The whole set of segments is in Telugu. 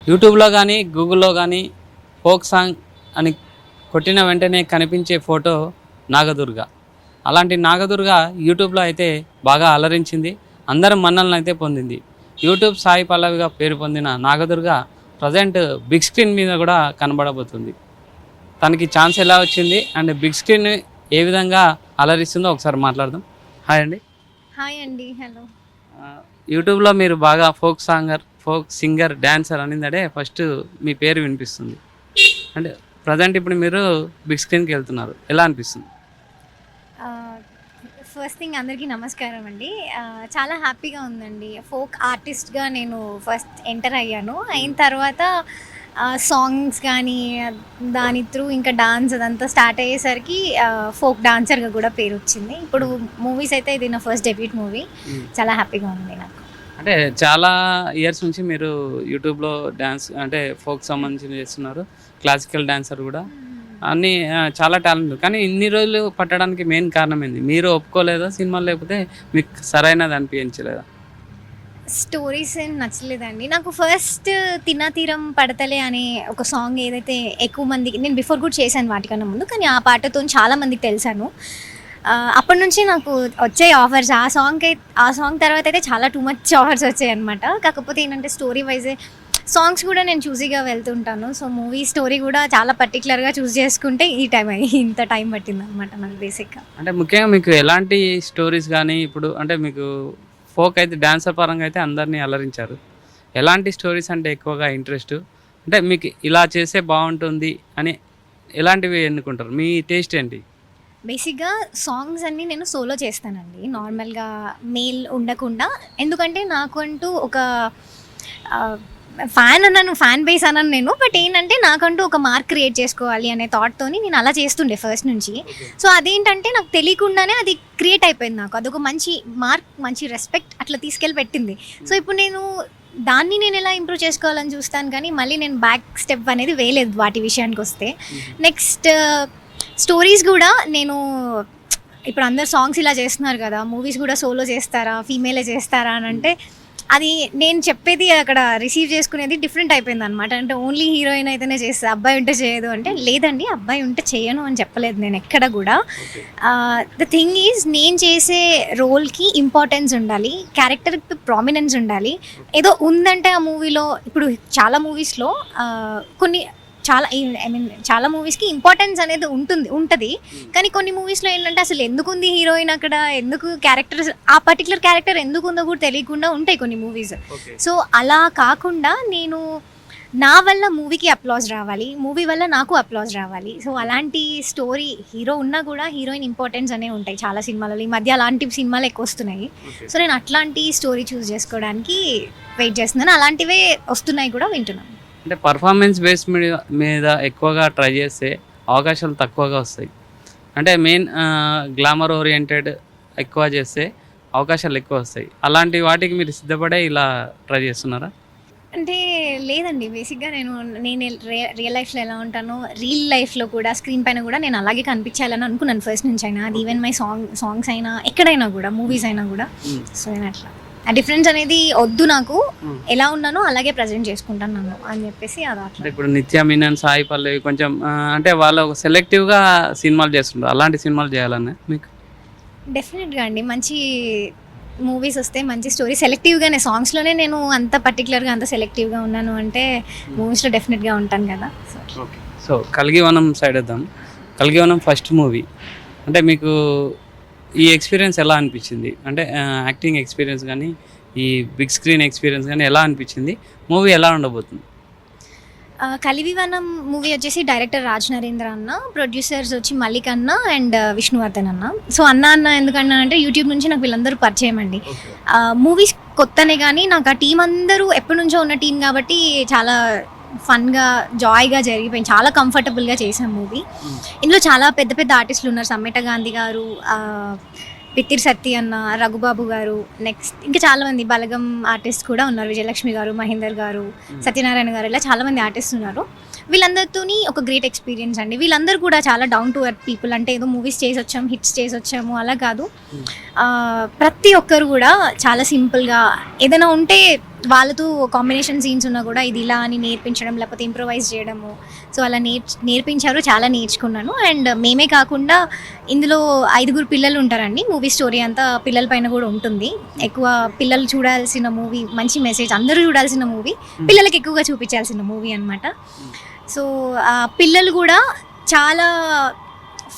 యూట్యూబ్లో కానీ గూగుల్లో కానీ ఫోక్ సాంగ్ అని కొట్టిన వెంటనే కనిపించే ఫోటో నాగదుర్గ. అలాంటి నాగదుర్గ యూట్యూబ్లో అయితే బాగా అలరించింది, అందరం మన్నలను అయితే పొందింది. యూట్యూబ్ సాయి పల్లవిగా పేరు పొందిన నాగదుర్గ ప్రజెంట్ బిగ్ స్క్రీన్ మీద కూడా కనబడబోతుంది. తనకి ఛాన్స్ ఎలా వచ్చింది అండ్ బిగ్ స్క్రీన్ ఏ విధంగా అలరిస్తుందో ఒకసారి మాట్లాడదాం. హాయ్ అండి. హాయ్ అండి. హలో. యూట్యూబ్లో మీరు బాగా ఫోక్ సింగర్ డ్యాన్సర్ అనిందడే ఫస్ట్ మీ పేరు వినిపిస్తుంది. అంటే ప్రజెంట్ ఇప్పుడు మీరు బిగ్ స్క్రీన్కి వెళ్తున్నారు, ఎలా అనిపిస్తుంది? ఫస్ట్ థింగ్ అందరికీ నమస్కారం అండి. చాలా హ్యాపీగా ఉందండి. ఫోక్ ఆర్టిస్ట్గా నేను ఫస్ట్ ఎంటర్ అయ్యాను. అయిన తర్వాత సాంగ్స్ కానీ దాని త్రూ ఇంకా డాన్స్ అదంతా స్టార్ట్ అయ్యేసరికి ఫోక్ డాన్సర్గా కూడా పేరు వచ్చింది. ఇప్పుడు మూవీస్ అయితే ఇది నా ఫస్ట్ డెబ్యూట్ మూవీ. చాలా హ్యాపీగా ఉంది నాకు. అంటే చాలా ఇయర్స్ నుంచి మీరు యూట్యూబ్లో డ్యాన్స్ అంటే ఫోక్ సంబంధించి చేస్తున్నారు, క్లాసికల్ డాన్సర్ కూడా అన్నీ చాలా టాలెంట్. కానీ ఇన్ని రోజులు పట్టడానికి మెయిన్ కారణం ఏంది? మీరు ఒప్పుకోలేదా సినిమాలు, లేకపోతే మీకు సరైనది అనిపించలేదా? స్టోరీస్ ఏం నచ్చలేదండి నాకు. ఫస్ట్ తినాతీరం పడతలే అనే ఒక సాంగ్ ఏదైతే ఎక్కువ మందికి, నేను బిఫోర్ కూడా చేశాను వాటికన్నా ముందు, కానీ ఆ పాటతో చాలా మందికి తెలిసాను. అప్పటి నుంచి నాకు వచ్చాయి ఆఫర్స్. ఆ సాంగ్ తర్వాత అయితే చాలా టూ మచ్ ఆఫర్స్ వచ్చాయి అనమాట. కాకపోతే ఏంటంటే స్టోరీ వైజే సాంగ్స్ కూడా నేను చూసీగా వెళ్తుంటాను. సో మూవీ స్టోరీ కూడా చాలా పర్టికులర్గా చూస్ చేసుకుంటే ఇంత టైం పట్టింది అనమాట నాకు బేసిక్గా. అంటే ముఖ్యంగా మీకు ఎలాంటి స్టోరీస్ కానీ, ఇప్పుడు అంటే మీకు ఫోక్ అయితే డాన్సర్ పరంగా అయితే అందరినీ అలరించారు, ఎలాంటి స్టోరీస్ అంటే ఎక్కువగా ఇంట్రెస్ట్? అంటే మీకు ఇలా చేస్తే బాగుంటుంది అని ఎలాంటివి ఎన్నుకుంటారు? మీ టేస్ట్ ఏంటి? బేసిక్గా సాంగ్స్ అన్నీ నేను సోలో చేస్తానండి, నార్మల్గా మేల్ ఉండకుండా. ఎందుకంటే నాకు అంటూ ఒక ఫ్యాన్ బేస్ అన్నాను నేను. బట్ ఏంటంటే నాకంటూ ఒక మార్క్ క్రియేట్ చేసుకోవాలి అనే థాట్తోని నేను అలా చేస్తుండే ఫస్ట్ నుంచి. సో అదేంటంటే నాకు తెలియకుండానే అది క్రియేట్ అయిపోయింది. నాకు అదొక మంచి మార్క్, మంచి రెస్పెక్ట్ అట్లా తీసుకెళ్ళి పెట్టింది. సో ఇప్పుడు నేను ఎలా ఇంప్రూవ్ చేసుకోవాలని చూస్తాను, కానీ మళ్ళీ నేను బ్యాక్ స్టెప్ అనేది వేయలేదు వాటి విషయానికి వస్తే. నెక్స్ట్ స్టోరీస్ కూడా నేను ఇప్పుడు అందరు సాంగ్స్ ఇలా చేస్తున్నారు కదా, మూవీస్ కూడా సోలో చేస్తారా, ఫీమేలే చేస్తారా అని అంటే అది నేను చెప్పేది అక్కడ రిసీవ్ చేసుకునేది డిఫరెంట్ అయిపోయింది అనమాట. అంటే ఓన్లీ హీరోయిన్ అయితేనే చేస్తా, అబ్బాయి ఉంటే చేయదు అంటే, లేదండి అబ్బాయి ఉంటే చేయను అని చెప్పలేదు నేను ఎక్కడ కూడా. ద థింగ్ ఈజ్, నేను చేసే రోల్కి ఇంపార్టెన్స్ ఉండాలి, క్యారెక్టర్కి ప్రామినెన్స్ ఉండాలి. ఏదో ఉందంటే ఆ మూవీలో, ఇప్పుడు చాలా మూవీస్లో చాలా మూవీస్కి ఇంపార్టెన్స్ అనేది ఉంటుంది. కానీ కొన్ని మూవీస్లో ఏంటంటే అసలు ఎందుకు ఉంది హీరోయిన్ అక్కడ, ఎందుకు ఆ పర్టికులర్ క్యారెక్టర్ ఎందుకు ఉందో కూడా తెలియకుండా ఉంటాయి కొన్ని మూవీస్. సో అలా కాకుండా నేను నా వల్ల మూవీకి అప్లాజ్ రావాలి, మూవీ వల్ల నాకు అప్లాజ్ రావాలి. సో అలాంటి స్టోరీ, హీరో ఉన్నా కూడా హీరోయిన్ ఇంపార్టెన్స్ అనేవి ఉంటాయి చాలా సినిమాలలో. ఈ మధ్య అలాంటి సినిమాలు ఎక్కువ వస్తున్నాయి. సో నేను అట్లాంటి స్టోరీ చూస్ చేసుకోవడానికి వెయిట్ చేస్తున్నాను. అలాంటివే వస్తున్నాయి కూడా, వింటున్నాను. అంటే పర్ఫార్మెన్స్ బేస్ మీద ఎక్కువగా ట్రై చేస్తే అవకాశాలు తక్కువగా వస్తాయి. అంటే మెయిన్ గ్లామర్ ఓరియంటెడ్ ఎక్కువ చేస్తే అవకాశాలు ఎక్కువ వస్తాయి. అలాంటి వాటికి మీరు సిద్ధపడే ఇలా ట్రై చేస్తున్నారా? అంటే లేదండి, బేసిక్గా నేను రియల్ లైఫ్లో ఎలా ఉంటానో రియల్ లైఫ్లో కూడా స్క్రీన్ పైన కూడా నేను అలాగే కనిపించాలని అనుకున్నాను ఫస్ట్ నుంచి అయినా. అది ఈవెన్ మై సాంగ్స్ అయినా, ఎక్కడైనా కూడా, మూవీస్ అయినా కూడా. సో నేను అట్లా ఆ డిఫరెన్స్ అనేది వద్దు, నాకు ఎలా ఉన్నానో అలాగే ప్రజెంట్ చేసుకుంటాను నన్ను అని చెప్పేసి అది అట్లా. ఇప్పుడు నిత్య మీనన్, సాయి పల్లవి కొంచెం అంటే వాళ్ళు సెలెక్టివ్గా సినిమాలు చేస్తుంటారు, అలాంటి సినిమాలు చేయాలనే మీకు? డెఫినెట్గా అండి, మంచి మూవీస్ వస్తే మంచి స్టోరీ, సెలెక్టివ్గానే సాంగ్స్లోనే నేను అంత పర్టికులర్గా అంత సెలెక్టివ్గా ఉన్నాను అంటే మూవీస్లో డెఫినెట్గా ఉంటాను కదా. సో కల్గివనం సైడ్ వద్దాం. కల్గివనం ఫస్ట్ మూవీ, అంటే మీకు ఈ ఎక్స్పీరియన్స్ ఎలా అనిపించింది? అంటే యాక్టింగ్ ఎక్స్పీరియన్స్ కానీ, ఈ బిగ్ స్క్రీన్ ఎక్స్పీరియన్స్ కానీ ఎలా అనిపించింది? మూవీ ఎలా ఉండబోతుంది? కలివివనం మూవీ వచ్చేసి డైరెక్టర్ రాజ్ నరేంద్ర అన్న, ప్రొడ్యూసర్స్ వచ్చి మల్లిక్ అన్న అండ్ విష్ణువర్ధన్ అన్న. సో అన్న ఎందుకన్నా అంటే యూట్యూబ్ నుంచి నాకు వీళ్ళందరూ పరిచయం అండి. మూవీస్ కొత్తనే కానీ నాకు ఆ టీం అందరూ ఎప్పటి నుంచో ఉన్న టీం కాబట్టి చాలా ఫన్గా, జాయ్గా జరిగిపోయింది. చాలా కంఫర్టబుల్గా చేసాం మూవీ. ఇందులో చాలా పెద్ద పెద్ద ఆర్టిస్టులు ఉన్నారు. సమ్మేట గాంధీ గారు, పిత్తిర్ సత్తి అన్న, రఘుబాబు గారు, నెక్స్ట్ ఇంకా చాలామంది బలగం ఆర్టిస్ట్ కూడా ఉన్నారు. విజయలక్ష్మి గారు, మహేందర్ గారు, సత్యనారాయణ గారు, ఇలా చాలామంది ఆర్టిస్ట్ ఉన్నారు. వీళ్ళందరితోని ఒక గ్రేట్ ఎక్స్పీరియన్స్ అండి. వీళ్ళందరూ కూడా చాలా డౌన్ టు ఎర్త్ పీపుల్. అంటే ఏదో మూవీస్ చేసి వచ్చాము, హిట్స్ చేసి వచ్చాము అలా కాదు. ప్రతి ఒక్కరు కూడా చాలా సింపుల్గా, ఏదైనా ఉంటే వాళ్ళతో కాంబినేషన్ సీన్స్ ఉన్నా కూడా ఇది ఇలా అని నేర్పించడం లేకపోతే ఇంప్రొవైజ్ చేయడము, సో అలా నేర్పించారు, చాలా నేర్చుకున్నాను. అండ్ మేమే కాకుండా ఇందులో 5 పిల్లలు ఉంటారండి. మూవీ స్టోరీ అంతా పిల్లల పైన కూడా ఉంటుంది. ఎక్కువ పిల్లలు చూడాల్సిన మూవీ, మంచి మెసేజ్, అందరూ చూడాల్సిన మూవీ, పిల్లలకి ఎక్కువగా చూపించాల్సిన మూవీ అనమాట. సో పిల్లలు కూడా చాలా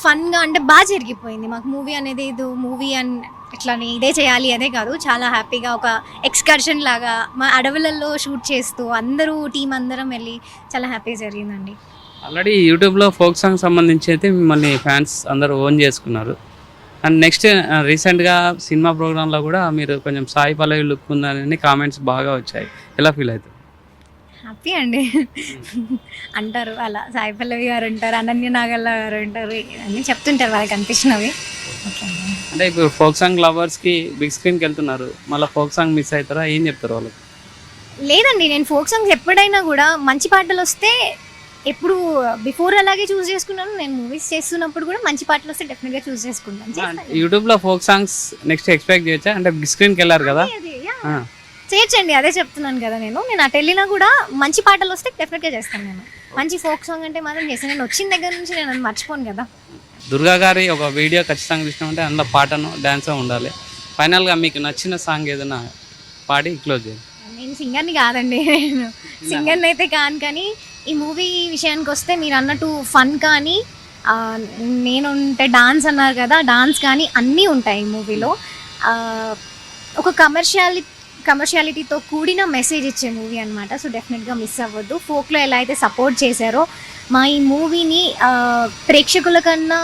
ఫన్గా, అంటే బాగా జరిగిపోయింది మాకు మూవీ అనేది. ఇది మూవీ అండ్ ఇట్లానే ఇదే చేయాలి అదే కాదు, చాలా హ్యాపీగా ఒక ఎక్స్కర్షన్ లాగా మా అడవులలో షూట్ చేస్తూ అందరూ టీం అందరం వెళ్ళి చాలా హ్యాపీగా జరిగిందండి. ఆల్రెడీ యూట్యూబ్లో ఫోక్ సాంగ్ సంబంధించి అయితే మిమ్మల్ని ఫ్యాన్స్ అందరూ ఓన్ చేసుకున్నారు. అండ్ నెక్స్ట్ రీసెంట్గా సినిమా ప్రోగ్రాంలో కూడా మీరు కొంచెం సాయి పల్లవి లుక్ ఉందని కామెంట్స్ బాగా వచ్చాయి. ఎలా ఫీల్ అవుతుంది? హ్యాపీ అండి. అంటారు అలా, సాయి పల్లవి గారు ఉంటారు, అనన్య నాగల్ల గారు ఉంటారు, అన్నీ చెప్తుంటారు వాళ్ళకి అనిపించినవి. ఓకే అండి. అంటే ఇప్పుడు ఫోక్ సాంగ్ లవర్స్కి బిగ్ స్క్రీన్కి వెళ్తున్నారు, మళ్ళీ ఫోక్ సాంగ్ మిస్ అవుతారా? ఏం చెప్తారు వాళ్ళకి? లేదండి, నేను ఫోక్ సాంగ్స్ ఎప్పుడైనా కూడా మంచి పాటలు వస్తే ఎప్పుడు బిఫోర్ అలాగే చూస్ చేసుకున్నాను. నేను మూవీస్ చేస్తున్నప్పుడు కూడా మంచి పాటలు వస్తే డెఫినెట్గా చూస్ చేసుకుంటాను. యూట్యూబ్లో ఫోక్ సాంగ్స్ నెక్స్ట్ ఎక్స్పెక్ట్ చేయొచ్చా? అంటే బిగ్ స్క్రీన్కి వెళ్ళారు కదా, చేయొచ్చండి. అదే చెప్తున్నాను కదా, నేను అటు వెళ్ళినా కూడా మంచి పాటలు వస్తే డెఫినెట్గా చేస్తాను. నేను మంచి ఫోక్ సాంగ్ అంటే మాత్రం చేస్తాను. నేను వచ్చిన దగ్గర నుంచి నేను అది మర్చిపోను కదా. దుర్గా గారి ఒక వీడియో ఖచ్చితంగా చూసినామంటే అందులో పాటను డ్యాన్స్ ఉండాలి. ఫైనల్గా మీకు నచ్చిన సాంగ్ ఏదైనా పాడి క్లోజ్ చేయండి. నేను సింగర్ని కాదండి, నేను సింగర్ని అయితే కాను. కానీ ఈ మూవీ విషయానికి వస్తే మీరు అన్నట్టు ఫన్ కానీ, నేను ఉంటే డాన్స్ అన్నారు కదా, డాన్స్ కానీ అన్నీ ఉంటాయి ఈ మూవీలో. ఒక కమర్షియాలిటీతో కూడిన మెసేజ్ ఇచ్చే మూవీ అనమాట. సో డెఫినెట్గా మిస్ అవ్వద్దు. ఫోక్లో ఎలా అయితే సపోర్ట్ చేశారో మా ఈ మూవీని ప్రేక్షకుల కన్నా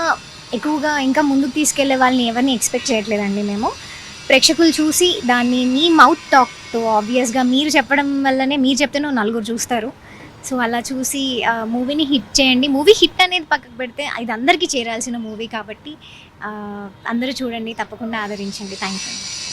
ఎక్కువగా ఇంకా ముందుకు తీసుకెళ్లే వాళ్ళని ఎవరిని ఎక్స్పెక్ట్ చేయట్లేదండి మేము. ప్రేక్షకులు చూసి దాన్ని మీ మౌత్ టాక్తో, ఆబ్వియస్గా మీరు చెప్పడం వల్లనే, మీరు చెప్తేనే 4 చూస్తారు. సో అలా చూసి మూవీని హిట్ చేయండి. మూవీ హిట్ అనేది పక్కకు పెడితే ఇది అందరికీ చేరాల్సిన మూవీ కాబట్టి అందరూ చూడండి, తప్పకుండా ఆదరించండి. Thank you.